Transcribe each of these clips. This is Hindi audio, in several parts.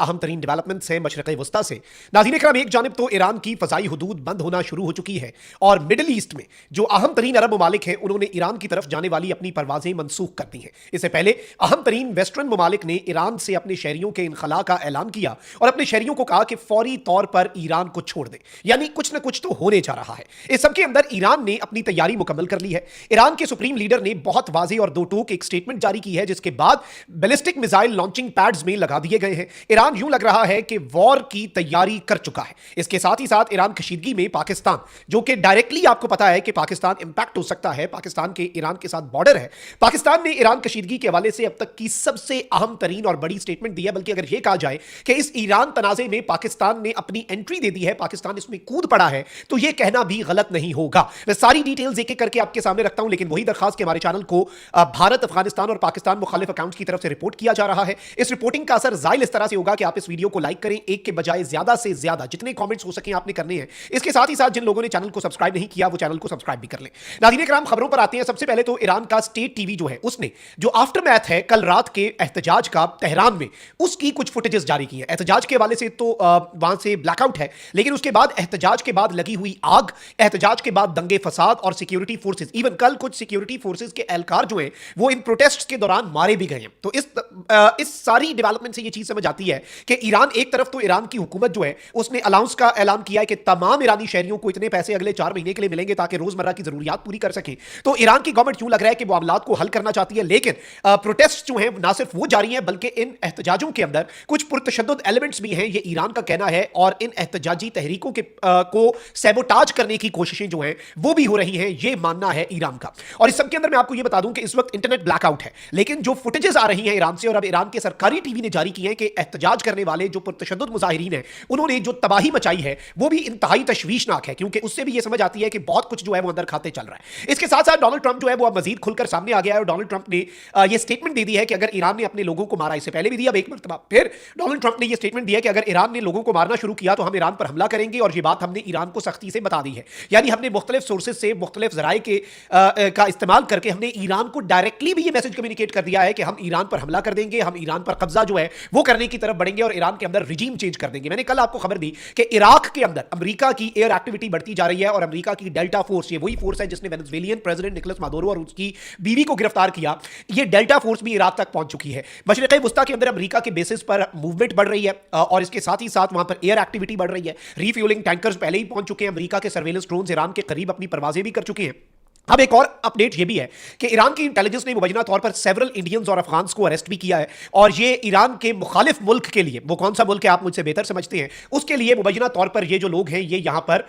अहम तरीन डेवलपमेंट्स हैं मशरक़ वस्ता से। नाज़रीन इकराम, एक जानिब तो ईरान की फ़ज़ाई हुदूद बंद होना शुरू हो चुकी है और मिडल ईस्ट में जो अहम तरीन अरब ममालिक हैं उन्होंने ईरान की तरफ जाने वाली अपनी परवाजें मनसूख कर दी हैं। इससे पहले अहम तरीन वेस्टर्न ममालिक ने ईरान से अपने शहरियों के इनखला का ऐलान किया और अपने शहरियों को कहा कि फौरी तौर पर ईरान को छोड़ दें, यानी कुछ न कुछ तो होने जा रहा है। इस सबके अंदर ईरान ने अपनी तैयारी मुकम्मल कर ली है। ईरान के सुप्रीम लीडर ने बहुत वाज़ेह और दो टूक एक स्टेटमेंट जारी की है, जिसके बाद बैलिस्टिक मिसाइल लॉन्चिंग पैड्स में लगा दिए गए हैं। ईरान यूं लग रहा है कि वॉर की तैयारी कर चुका है। इसके साथ ही साथ ईरान कशीदगी में पाकिस्तान, जो कि डायरेक्टली आपको पता है कि पाकिस्तान इंपैक्ट हो सकता है, पाकिस्तान के ईरान के साथ बॉर्डर है। पाकिस्तान ने ईरान कशीदगी के हवाले से अब तक की सबसे अहम तरीन और बड़ी स्टेटमेंट दी है। बल्कि अगर यह कहा जाए कि इस ईरान तनाजे में पाकिस्तान ने अपनी एंट्री दे दी है, पाकिस्तान इसमें कूद पड़ा है, तो यह कहना भी गलत नहीं होगा। मैं सारी डिटेल्स एक एक करके आपके सामने रखता हूं, लेकिन वही दरखास्त के हमारे चैनल को भारत, अफगानिस्तान और पाकिस्तान मुखालिफ अकाउंट्स की तरफ से रिपोर्ट किया जा रहा है। इस रिपोर्टिंग का असर जाहिर इस तरह से होगा कि आप इस वीडियो को लाइक करें, एक के बजाय ज्यादा से ज्यादा जितने कमेंट्स हो सके आपने करने हैं। इसके साथ ही साथ जिन लोगों ने चैनल को सब्सक्राइब नहीं किया वो चैनल को सब्सक्राइब भी कर लें। नाज़रीन इकराम, खबरों पर आते हैं। सबसे पहले तो ईरान का स्टेट टीवी जो है उसने जो आफ्टर मैथ है कल रात के एहतजाज का तेहरान में, उसकी कुछ फुटेजेस जारी की है। एहतजाज के हवाले से तो वहां से ब्लैकआउट है, लेकिन उसके बाद एहतजाज के बाद लगी हुई आग, एहतजाज के बाद दंगे फसाद और सिक्योरिटी फोर्सेज, इवन कल कुछ सिक्योरिटी फोर्सेज के एहलकार जो हैं वो इन प्रोटेस्ट के दौरान मारे भी गए हैं। तो इस सारी डेवलपमेंट से ये चीज समझ आती है कि ईरान, एक तरफ तो ईरान की हुकूमत जो है उसने अलाउंस का ऐलान किया है कि तमाम ईरानी शहरियों को इतने पैसे अगले 4 महीने के लिए मिलेंगे ताकि रोजमर्रा की जरूरियात पूरी कर सके। तो ईरान की गवर्नमेंट यूं लग रहा है कि वो मामलात को हल करना चाहती है, लेकिन प्रोटेस्ट जो है ना सिर्फ वो जारी है बल्कि इन एहतजाजों के अंदर कुछ पुरतशद्दुद एलिमेंट्स भी हैं, ये ईरान का कहना है। और इन एहतजाजी तहरीकों को सैबोटाज करने की कोशिशें जो हैं वो भी हो रही हैं, ये मानना है ईरान का। और इस सबके अंदर मैं आपको ये बता दूं कि इस वक्त इंटरनेट ब्लैकआउट है, लेकिन जो फुटेजेस आ रही हैं ईरान से और अब ईरान के सरकारी टीवी ने जारी की है कि एहतजाज करने वाले जो पुरतशद्दुद मुजाहिरीन हैं उन्होंने जो तबाही मचाई है वो भी इंतहाई तशवीशनाक है, क्योंकि उससे भी ये समझ आती है कि बहुत कुछ जो है वो अंदर खाते चल रहा है। इसके साथ साथ डोनाल्ड ट्रंप जो है वो अब मजीद खुलकर सामने आ गया है और डोनाल्ड ट्रंप ने ये स्टेटमेंट दे दी है कि अगर ईरान ने अपने लोगों को मारा, इससे पहले भी दिया, अब एक मरतबा फिर डोनाल्ड ट्रंप ने ये स्टेटमेंट दिया कि अगर ईरान ने लोगों को मारना शुरू किया तो हम ईरान पर हमला करेंगे, और ये बात हमने ईरान को सख्ती से बता दी है। यानी हमने मुख्तलिफ सोर्सेज से, मुख्तलिफ जराए का इस्तेमाल करके हमने ईरान को डायरेक्टली भी ये मैसेज कम्युनिकेट कर दिया है कि हम ईरान पर हमला कर देंगे, हम ईरान पर कब्जा जो है वो करने की तरफ बढ़ेंगे और ईरान के अंदर रिजीम चेंज कर देंगे। मैंने कल आपको खबर दी कि इराक के अंदर अमेरिका की एयर एक्टिविटी बढ़ती जा रही है और अमेरिका की डेल्टा फोर्स, ये वही फोर्स है जिसने वेनेजुएलियन प्रेसिडेंट निकोलस मादुरो और उसकी बीवी को गिरफ्तार किया, ये डेल्टा फोर्स भी इराक तक पहुंच चुकी है। मशरिक़ वस्ता के अंदर अमेरिका के बेसिस पर मूवमेंट बढ़ रही है और इसके साथ ही साथ वहां पर एयर एक्टिविटी बढ़ रही है। रीफ्यूलिंग टैंकर्स पहले ही पहुंच चुके हैं, अमेरिका के सर्वेलेंस ड्रोन ईरान के करीब अपनी परवाजें भी कर चुके हैं। अब एक और अपडेट ये भी है कि ईरान की इंटेलिजेंस ने मुबैना तौर पर सेवरल इंडियंस और अफगान्स को अरेस्ट भी किया है, और ये ईरान के मुखालिफ मुल्क के लिए, वो कौन सा मुल्क है आप मुझसे बेहतर समझते हैं, उसके लिए मुबैना तौर पर ये जो लोग हैं ये यहां पर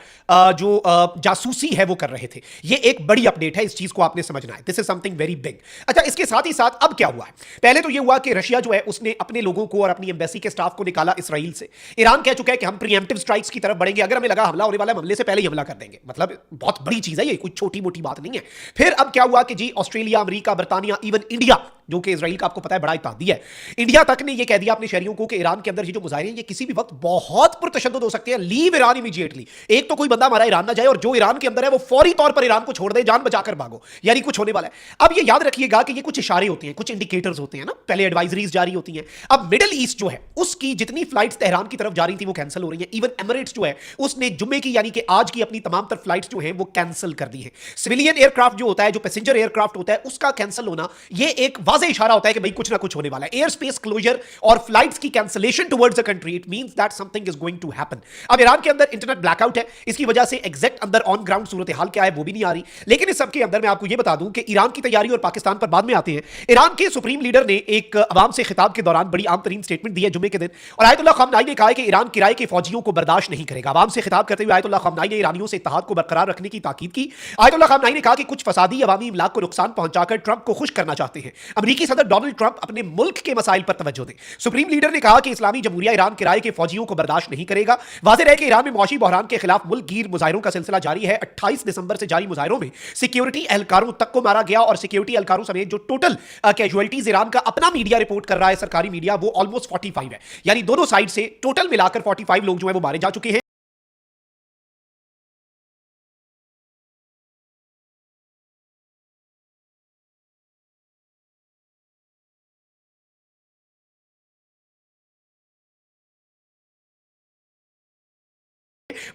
जासूसी है वो कर रहे थे। ये एक बड़ी अपडेट है, इस चीज को आपने समझना है। This is something very big. अच्छा, इसके साथ ही साथ अब क्या हुआ है? पहले तो ये हुआ कि रशिया जो है उसने अपने लोगों को और अपनी एम्बेसी के स्टाफ को निकाला इसराइल से। ईरान कह चुका है कि हम प्रीएम्प्टिव स्ट्राइक्स की तरफ बढ़ेंगे, अगर हमें लगा हमला होने वाला है हमले से पहले ही हमला कर देंगे। मतलब बहुत बड़ी चीज है ये, कोई छोटी मोटी बात नहीं है। फिर अब क्या हुआ कि जी ऑस्ट्रेलिया, अमेरिका, बर्तानिया, इवन इंडिया, जो कि इजराइल का आपको पता है बड़ा इत्तेहादी है, इंडिया तक ने ये कह दिया अपने शहरियों को कि ईरान के अंदर ये जो मुजाहिरे हैं ये किसी भी वक्त बहुत पुरतशद्दुद हो सकते हैं, लीव ईरान इमीडिएटली। एक तो कोई बंदा हमारा ईरान ना जाए और जो ईरान के अंदर है वो फौरी तौर पर ईरान को छोड़ दे, जान बचाकर भागो, यानी कुछ होने वाला है। अब ये याद रखिएगा कि ये कुछ इशारे होते हैं, कुछ इंडिकेटर्स होते हैं ना, पहले एडवाइजरीज जारी होती हैं। अब मिडिल ईस्ट जो है उसकी जितनी फ्लाइट्स तेहरान की तरफ जा रही थी वो कैंसिल हो रही हैं। इवन एमिरेट्स जो है उसने जुम्मे की यानी कि आज की अपनी तमाम तर फ्लाइट्स जो है वो कैंसिल कर दी है। सिविलियन एयरक्राफ्ट जो होता है, जो पैसेंजर एयरक्राफ्ट होता है, उसका कैंसिल होना ये एक वाज़ेह इशारा होता है कि भाई कुछ ना कुछ होने वाला है। एयर स्पेस क्लोजर और फ्लाइट्स की cancellation towards the country, it means that something is going to happen. अब ईरान के अंदर इंटरनेट ब्लैकआउट है, इसकी वजह से एग्जैक्ट अंदर ऑन ग्राउंड सूरत हाल क्या है वो भी नहीं आ रही। लेकिन इस सबके अंदर मैं आपको यह बता दूं कि ईरान की तैयारी, और पाकिस्तान पर बाद में आते हैं। ईरान के सुप्रीम लीडर ने एक अवाम से खिताब के दौरान बड़ी आम तरीन स्टेटमेंट दी है जुम्मे के दिन, और आयतुल्लाह ख़ामनेई ने कहा है कि ईरान किराए के फौजियों को बर्दाश्त नहीं करेगा। अवाम से खिताब करते हुए आयतुल्लाह ख़ामनेई ने ईरानियों से इत्तेहाद को बरकरार रखने की ताकीद की। आयतुल्लाह ख़ामनेई ने कहा कि कुछ फसादी अवामी इमलाक को नुकसान पहुंचाकर ट्रंप को खुश करना चाहते हैं। अमेरिकी सदर डोनाल्ड ट्रंप अपने मुल्क के मसाइल पर तवज्जो दें। सुप्रीम लीडर ने कहा कि इस्लामी जमहूरिया ईरान किराए के फौजियों को बर्दाश्त नहीं करेगा। वाज़ेह है कि ईरान में मौशी बहरान के खिलाफ मुल्क गिर मुजाहिरों का सिलसिला जारी है। 28 दिसंबर से जारी मुजाहिरों में सिक्योरिटी एहलकारों तक को मारा गया, और सिक्योरिटी एहलकारों समेत जो टोटल कैजुअलिटीज ईरान का अपना मीडिया रिपोर्ट कर रहा है, सरकारी मीडिया, वो ऑलमोस्ट 45 है। यानी दोनों साइड से टोटल मिलाकर 45 लोग जो है वो मारे जा चुके हैं।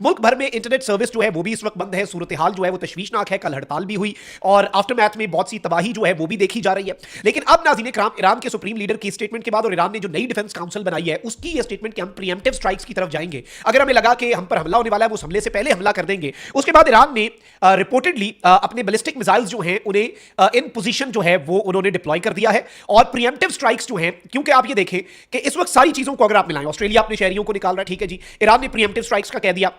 मुल्क भर में इंटरनेट सर्विस जो है वो भी इस वक्त बंद है। सूरत हाल जो है वो तशवीशनाक है। कल हड़ताल भी हुई और आफ्टरमैथ में बहुत सी तबाही जो है वो भी देखी जा रही है। लेकिन अब नाज़रीन इकराम, ईरान के सुप्रीम लीडर की स्टेटमेंट के बाद और ईरान ने जो नई डिफेंस काउंसिल बनाई है उसकी ये स्टेटमेंट कि हम प्रीएम्प्टिव स्ट्राइक्स की तरफ जाएंगे। अगर हमें लगा कि हम पर हमला होने वाला है, वो हमले से पहले हमला कर देंगे। उसके बाद ईरान ने रिपोर्टेडली अपने बैलिस्टिक मिसाइल्स जो हैं उन्हें इन पोजीशन जो है वो उन्होंने डिप्लॉय कर दिया है। और प्रीएम्प्टिव स्ट्राइक्स जो हैं, क्योंकि आप ये देखें कि इस वक्त सारी चीजों को अगर आप मिलाएं, ऑस्ट्रेलिया अपने शहरियों को निकाल रहा है, ठीक है जी, ईरान ने प्रीएम्प्टिव स्ट्राइक्स का कह दिया,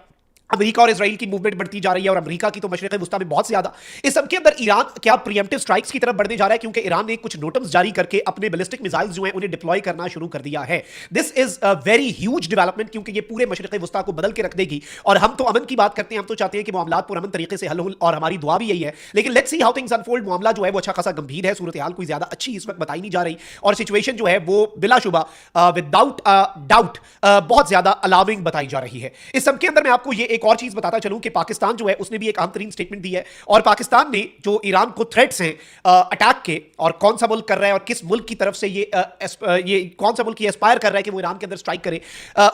अमेरिका और इजराइल की मूवमेंट बढ़ती जा रही है और अमेरिका की तो मशरिक वुस्ता में बहुत ज्यादा। इस सब के अंदर ईरान क्या प्रीएम्प्टिव स्ट्राइक्स की तरफ बढ़ने जा रहा है, क्योंकि ईरान ने कुछ नोटम्स जारी करके अपने बैलिस्टिक मिसाइल्स जो हैं उन्हें डिप्लॉय करना शुरू कर दिया है। This is a very huge development, क्योंकि ये पूरे मशरिक वुस्ता को बदल के रख देगी। और हम तो अमन की बात करते हैं, हम तो चाहते हैं कि मामला पुरअमन तरीके से हल हो और हमारी दुआ भी यही है। लेकिन let's see how things unfold. मामला जो है वो अच्छा खासा गंभीर है, सूरत हाल कोई ज्यादा अच्छी इस वक्त बताई नहीं जा रही और सिचुएशन जो है वो बिलाशुबा विदाउट डाउट बहुत ज्यादा अलार्मिंग बताई जा रही है। इस सब के अंदर मैं आपको ये एक और चीज बताता चलूं कि पाकिस्तान जो है उसने भी एक अहम तरीन स्टेटमेंट दी है। और पाकिस्तान ने जो ईरान को थ्रेट्स हैं अटैक के, और कौन सा मुल्क कर रहा है और किस मुल्क की तरफ से ये कौन सा मुल्क एस्पायर कर रहा है कि वो ईरान के अंदर स्ट्राइक करे,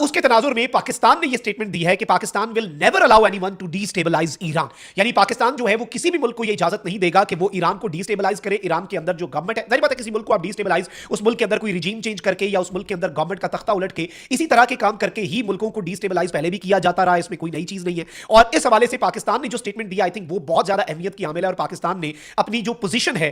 उसके तनाजुर में पाकिस्तान ने ये स्टेटमेंट दी है कि Pakistan will never allow anyone to destabilise Iran. यानी पाकिस्तान जो है वो किसी भी मुल्क को ये इजाजत नहीं देगा कि वो ईरान को डीस्टेबलाइज करे। ईरान के अंदर जो गवर्नमेंट है, जाहिर बात है किसी मुल्क को आप डीस्टेबलाइज, उस मुल्क के अंदर कोई रिजीम चेंज करके या उस मुल्क के अंदर गवर्नमेंट का तख्ता उलट के इसी तरह के काम करके ही मुल्कों को डीस्टेबलाइज पहले भी किया जाता रहा, इसमें कोई नई चीज नहीं है। और इस हवाले से पाकिस्तान ने जो स्टेटमेंट दिया, आई थिंक वो बहुत ज्यादा अहमियत की हामिल है और पाकिस्तान ने अपनी जो पोजीशन है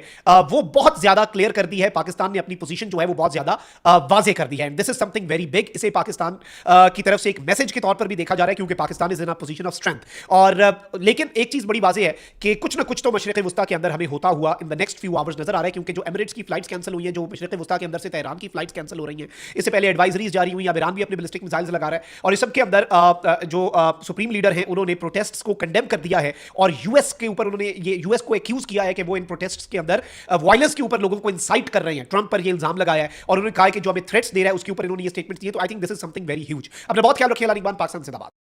वो बहुत ज्यादा क्लियर कर दी है। पाकिस्तान ने अपनी पोजीशन जो है वो बहुत ज्यादा वाजे कर दी है। This is something very big. इसे पाकिस्तान की तरफ से एक मैसेज के तौर पर भी देखा जा रहा है, क्योंकि Pakistan is in a position of strength. और लेकिन एक चीज बड़ी वाजे है कि कुछ ना कुछ तो मशरिक वुस्ता के अंदर हमें होता हुआ in the next few hours नजर आ रहा है, क्योंकि जो एमिरेट्स की फ्लाइट्स कैंसिल हुई है, जो मशरिक वुस्ता के अंदर से तेहरान की फ्लाइट्स कैंसिल हो रही हैं, इससे पहले एडवाइजरीज जारी हुई, अब ईरान भी अपने बैलिस्टिक मिसाइल्स लगा रहा है। और इस सब के अंदर जो सुप्रीम लीडर हैं उन्होंने प्रोटेस्ट्स को कंडेम कर दिया है और यूएस के ऊपर उन्होंने ये यूएस को एक्यूज किया है कि वो इन प्रोटेस्ट्स के अंदर वायलेंस के ऊपर लोगों को इंसाइट कर रहे हैं। ट्रंप पर ये इल्जाम लगाया है और उन्होंने कहा कि जो हमें थ्रेट्स दे रहा है उसके ऊपर इन्होंने ये स्टेटमेंट दिए। तो I think this is something very huge. अपना बहुत ख्याल रखिए। पाकिस्तान जिंदाबाद।